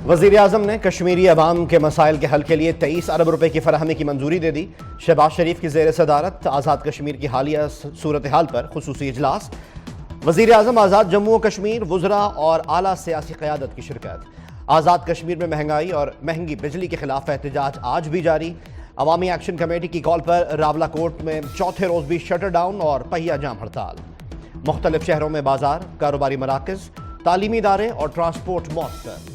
वज़ीर आज़म ने कश्मीरी अवाम के मसाइल के हल के लिए 23 अरब रुपए की फराहमी की मंजूरी दे दी। शहबाज शरीफ की ज़ेर सदारत आज़ाद कश्मीर की हालिया सूरत हाल पर खुसूसी इजलास। वज़ीर आज़म आज़ाद जम्मू और कश्मीर वज़रा और आला सियासी क़यादत की शिरकत। आज़ाद कश्मीर में महंगाई और महंगी बिजली के खिलाफ एहतजाज आज भी जारी। अवामी एक्शन कमेटी की कॉल पर रावलाकोट में चौथे रोज भी शटर डाउन और पहिया जाम हड़ताल। मुख्तलिफ शहरों में बाजार, कारोबारी मराकज़, तालीमी इदारे और ट्रांसपोर्ट मअतल।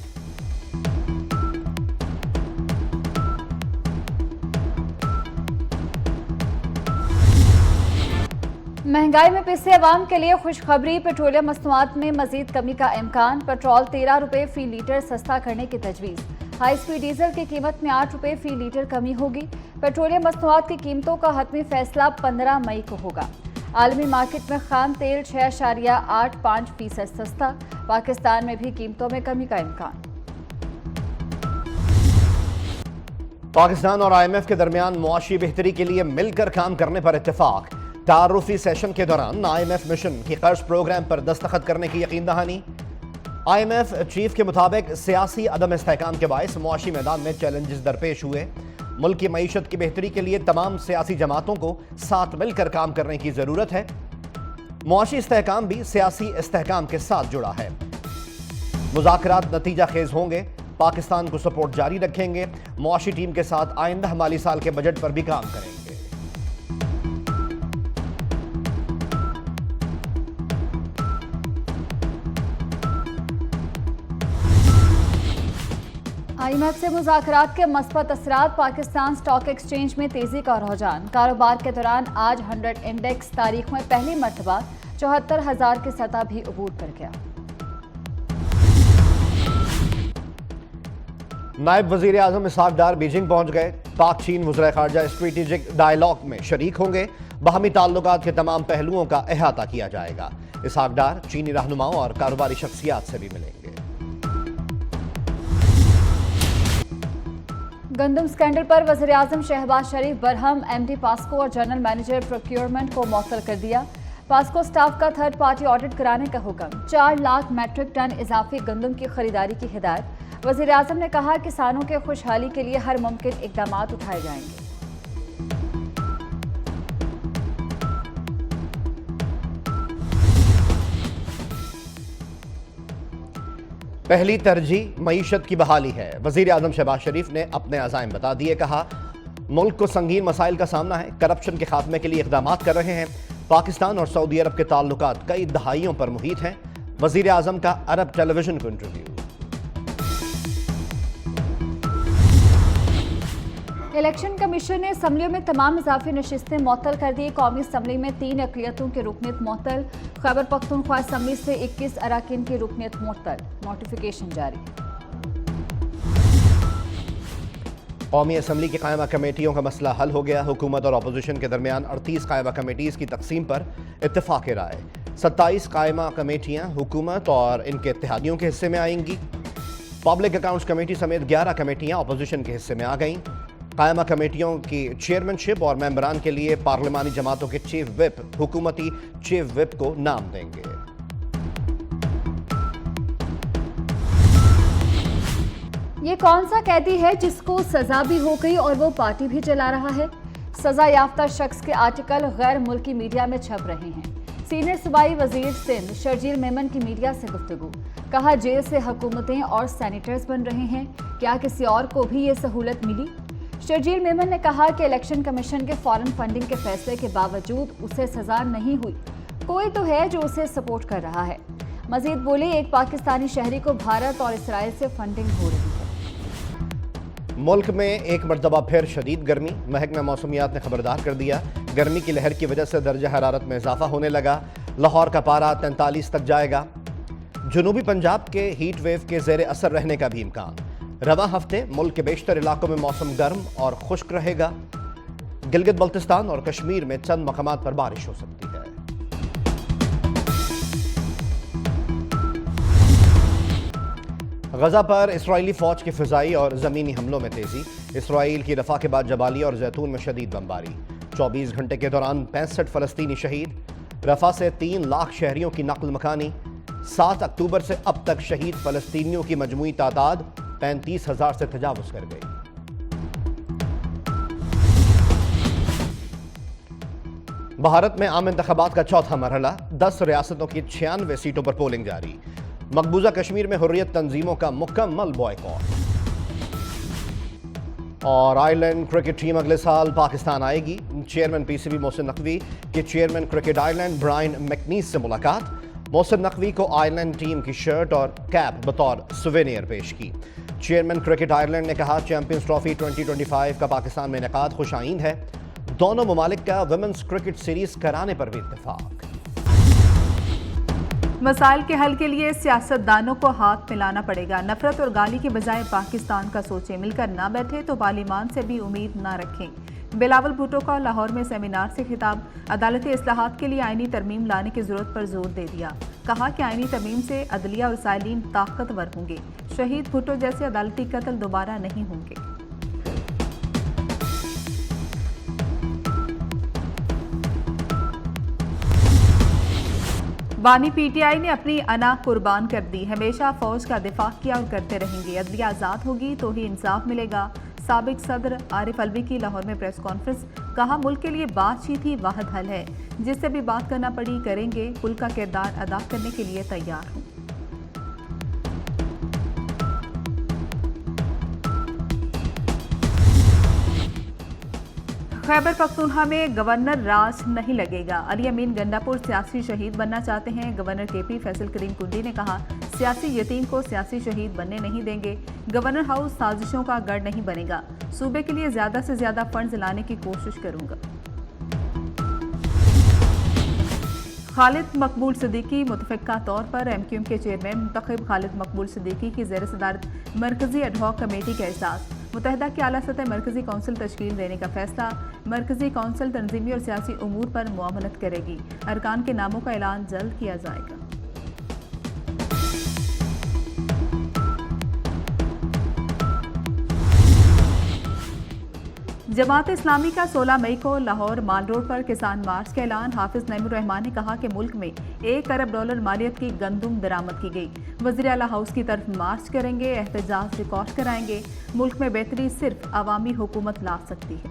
महंगाई में पिसे अवाम के लिए खुशखबरी। पेट्रोलियम मसनूआत में मजीद कमी का इम्कान। पेट्रोल 13 रुपए फी लीटर सस्ता करने की तजवीज़। हाई स्पीड डीजल की कीमत में 8 रुपए फी लीटर कमी होगी। पेट्रोलियम मसनूआत की कीमतों का हतमी फैसला 15 मई को होगा। आलमी मार्केट में खाम तेल 6.85% सस्ता। पाकिस्तान में भी कीमतों में कमी का इम्कान। पाकिस्तान और IMF के दरमियान मुआशी बेहतरी के लिए मिलकर काम करने पर इत्तेफाक। तारुफी सेशन के दौरान IMF मिशन की कर्ज प्रोग्राम पर दस्तखत करने की यकीन दहानी। IMF चीफ के मुताबिक सियासी अदम इस्तेहकाम के बायस मुआशी मैदान में चैलेंजेस दरपेश हुए। मुल्क की मईशत की बेहतरी के लिए तमाम सियासी जमातों को साथ मिलकर काम करने की जरूरत है। मुआशी इस्तेहकाम भी सियासी इस्तेहकाम के साथ जुड़ा है। मुज़ाकरात नतीजा खेज होंगे। पाकिस्तान को सपोर्ट जारी रखेंगे। मुआशी टीम के साथ आइंदा माली साल के बजट पर भी काम करेंगे। IMF से मुज़ाकरात के मस्बत असरात। पाकिस्तान स्टॉक एक्सचेंज में तेजी का रुझान। कारोबार के दौरान आज 100 इंडेक्स तारीख में पहली मरतबा 74,000 की सतह भी अबूर कर गया। नायब वज़ीर आज़म इसहाक डार बीजिंग पहुंच गए। पाक चीन वज़ीर ख़ारजा स्ट्रेटेजिक डायलॉग में शरीक होंगे। बाहमी ताल्लुकात के तमाम पहलुओं का अहाता किया जाएगा। इसहाक डार चीनी रहनुमाओं और कारोबारी शख्सियात से भी मिलेंगे। गंदम स्कैंडल पर वज़ीर आज़म शहबाज शरीफ बरहम। MD पास्को और जनरल मैनेजर प्रोक्योरमेंट को मअतल कर दिया। पास्को स्टाफ का थर्ड पार्टी ऑडिट कराने का हुक्म। 4 लाख मैट्रिक टन इजाफी गंदम की खरीदारी की हिदायत। वज़ीर आज़म ने कहा किसानों के खुशहाली के लिए हर मुमकिन इकदाम उठाए जाएंगे। पहली तरजीह मईशत की बहाली है। वज़ीर आज़म शहबाज शरीफ ने अपने अज़ाइम बता दिए। कहा मुल्क को संगीन मसाइल का सामना है। करप्शन के खात्मे के लिए इक़दामात कर रहे हैं। पाकिस्तान और सऊदी अरब के ताल्लुकात कई दहाइयों पर मुहित हैं। वज़ीर आज़म का अरब टेलीविजन को इंटरव्यू। इलेक्शन कमीशन ने असम्बलियों में तमाम इजाफी नशिस्तें मअतल कर दी। कौमी असम्बली में 3 अक़लियतों की रुकनीत मअतल। खैबर पख्तूनख्वा असम्बली से 21 अराकीन की रुकनीत मअतल। नोटिफिकेशन जारी। कौमी असम्बली की कायमा कमेटियों का मसला हल हो गया। हुकूमत और अपोजिशन के दरमियान 38 कायमा कमेटीज़ की तकसीम पर इत्तफाक़ राय। 27 कायमा कमेटियाँ हुकूमत और इनके इत्तेहादियों के हिस्से में आएंगी। पब्लिक अकाउंट्स कमेटी समेत 11 कमेटियाँ अपोजिशन के हिस्से में आ गईं। कायमा कमेटियों की चेयरमैनशिप और मेंबरान के लिए पार्लिमानी जमातों के चीफ विप हुकूमती चीफ विप को नाम देंगे। ये कौन सा कैदी है जिसको सजा भी हो गई और वो पार्टी भी चला रहा है? सजा याफ्ता शख्स के आर्टिकल गैर मुल्की मीडिया में छप रहे हैं। सीनियर सूबाई वजीर सिंध शर्जील मेमन की मीडिया से गुफ्तगू। कहा जेल से हुकूमतें और सैनिटर्स बन रहे हैं। क्या किसी और को भी ये सहूलत मिली? शर्जील मेमन ने कहा कि इलेक्शन कमीशन के फॉरेन फंडिंग के फैसले के बावजूद उसे सजा नहीं हुई। कोई तो है जो उसे सपोर्ट कर रहा है। मजीद बोले एक पाकिस्तानी शहरी को भारत और इसराइल से फंडिंग हो रही है। मुल्क में एक मरतबा फिर शदीद गर्मी। महकमा मौसमियात ने खबरदार कर दिया। गर्मी की लहर की वजह से दर्जा हरारत में इजाफा होने लगा। लाहौर का पारा 43 तक जाएगा। जनूबी पंजाब के हीट वेव के जेर असर रहने का भी इम्कान। रवा हफ्ते मुल्क के बेशतर इलाकों में मौसम गर्म और खुश्क रहेगा। गिलगित बल्तिस्तान और कश्मीर में चंद मकामात पर बारिश हो सकती है। गजा पर इसराइली फौज के फिजाई और जमीनी हमलों में तेजी। इसराइल की रफा के बाद जबालिया और जैतून में शदीद बमबारी। 24 घंटे के दौरान 65 फलस्तीनी शहीद। रफा से 3 लाख शहरियों की नकल मकानी। 7 अक्टूबर से अब तक शहीद फलस्तीनियों की मजमूई तादाद 35,000 से तजावुज कर गई। भारत में आम इंतखाबात का चौथा मरहला, 10 रियासतों की 96 सीटों पर पोलिंग जारी। मकबूजा कश्मीर में हुर्रियत तंजीमों का मुकम्मल बॉयकॉट। और आयरलैंड क्रिकेट टीम अगले साल पाकिस्तान आएगी। चेयरमैन पीसीबी मोहसिन नकवी के चेयरमैन क्रिकेट आयरलैंड ब्रायन मैकनीस से मुलाकात। मोहसिन नकवी को आयरलैंड टीम की शर्ट और कैप बतौर सुवेनियर पेश की। चेयरमैन क्रिकेट आयरलैंड ने कहा, चैंपियंस ट्रॉफी 2025 का पाकिस्तान में इनेकाद खुशाइंद है। दोनों ममालिक का वुमेन्स क्रिकेट सीरीज कराने पर भी इत्तेफाक। मसाइल के हल के लिए सियासतदानों को हाथ मिलाना पड़ेगा। नफरत और गाली के बजाय पाकिस्तान का सोचें। मिलकर ना बैठे तो पार्लियामान से भी उम्मीद ना रखें। बिलावल भुट्टो का लाहौर में सेमिनार से खिताब। अदालती इस्लाहात के लिए आईनी तरमीम लाने की जरूरत पर जोर दे दिया। कहा कि आईनी तरमीम से अदलिया और साइलिन ताकतवर होंगे। शहीद भुट्टो जैसे अदालती कत्ल दोबारा नहीं होंगे। बानी पीटीआई ने अपनी अना कुर्बान कर दी। हमेशा फौज का दिफा किया और करते रहेंगे। अदलिया आज़ाद होगी तो ही इंसाफ मिलेगा। साबिक सदर आरिफ अलवी की लाहौर में प्रेस कॉन्फ्रेंस। कहा, मुल्क के लिए बातचीत ही वाहिद हल है। जिससे भी बात करना पड़ी करेंगे। कुल का किरदार अदा करने के लिए तैयार हूँ। खैबर पख्तूनख्वा में गवर्नर राज नहीं लगेगा। अली अमीन गंडापुर सियासी शहीद बनना चाहते हैं। गवर्नर केपी फैसल करीम कुंडी ने कहा, सियासी यतीम को सियासी शहीद बनने नहीं देंगे। गवर्नर हाउस साजिशों का गढ़ नहीं बनेगा। सूबे के लिए ज्यादा से ज्यादा फंड्स लाने की कोशिश करूंगा। खालिद मकबूल सिद्दीकी मुतफिका तौर पर एमक्यूएम के चेयरमैन मुंतखब। खालिद मकबूल सिद्दीकी की ज़ेर सदारत मरकजी एडहॉक कमेटी का एहसास। मुत्तहिदा की आला सतह मरकजी कौंसिल तश्कील देने का फैसला। मरकजी कौंसिल तंजीमी और सियासी उमूर पर मुआमलत करेगी। अरकान के नामों का ऐलान जल्द किया जाएगा। जमात इस्लामी का 16 मई को लाहौर माल रोड पर किसान मार्च का ऐलान। हाफिज नईमुर रहमान ने कहा कि मुल्क में $1 अरब मालियत की गंदुम बरामद की गई। वज़ीर आला हाउस की तरफ मार्च करेंगे। एहतजाज रिकॉर्ड कराएंगे। मुल्क में बेहतरी सिर्फ अवामी हुकूमत ला सकती है।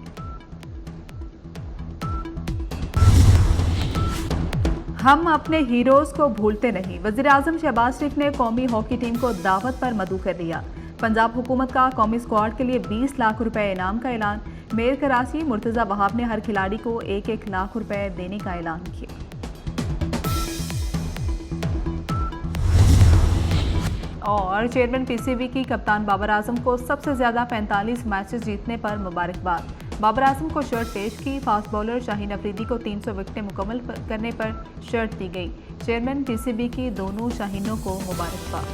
हम अपने हीरोज को भूलते नहीं। वज़ीर आज़म शहबाज शरीफ ने कौमी हॉकी टीम को दावत पर मदऊ कर दिया। पंजाब हुकूमत का कौमी स्क्वाड के लिए 20 लाख रुपए इनाम का ऐलान। मेयर कराची मुर्तज़ा वहाब ने हर खिलाड़ी को 1-1 लाख रुपए देने का ऐलान किया। और चेयरमैन पीसीबी की कप्तान बाबर आजम को सबसे ज्यादा 45 मैचेस जीतने पर मुबारकबाद। बाबर आजम को शर्ट पेश की। फास्ट बॉलर शाहीन अफरीदी को 300 विकेटें मुकम्मल करने पर शर्ट दी गई। चेयरमैन पीसीबी की दोनों शाहीनों को मुबारकबाद।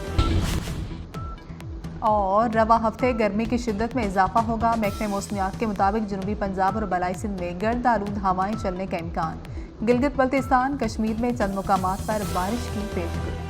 और रवा हफ्ते गर्मी की शिद्दत में इजाफा होगा। महकमे मौसमियात के मुताबिक जनूबी पंजाब और बलाई सिंध में गर्द आलूद हवाएं चलने का इम्कान। गिलगित बल्तिस्तान कश्मीर में चंद मुकामात पर बारिश की पेशगोई।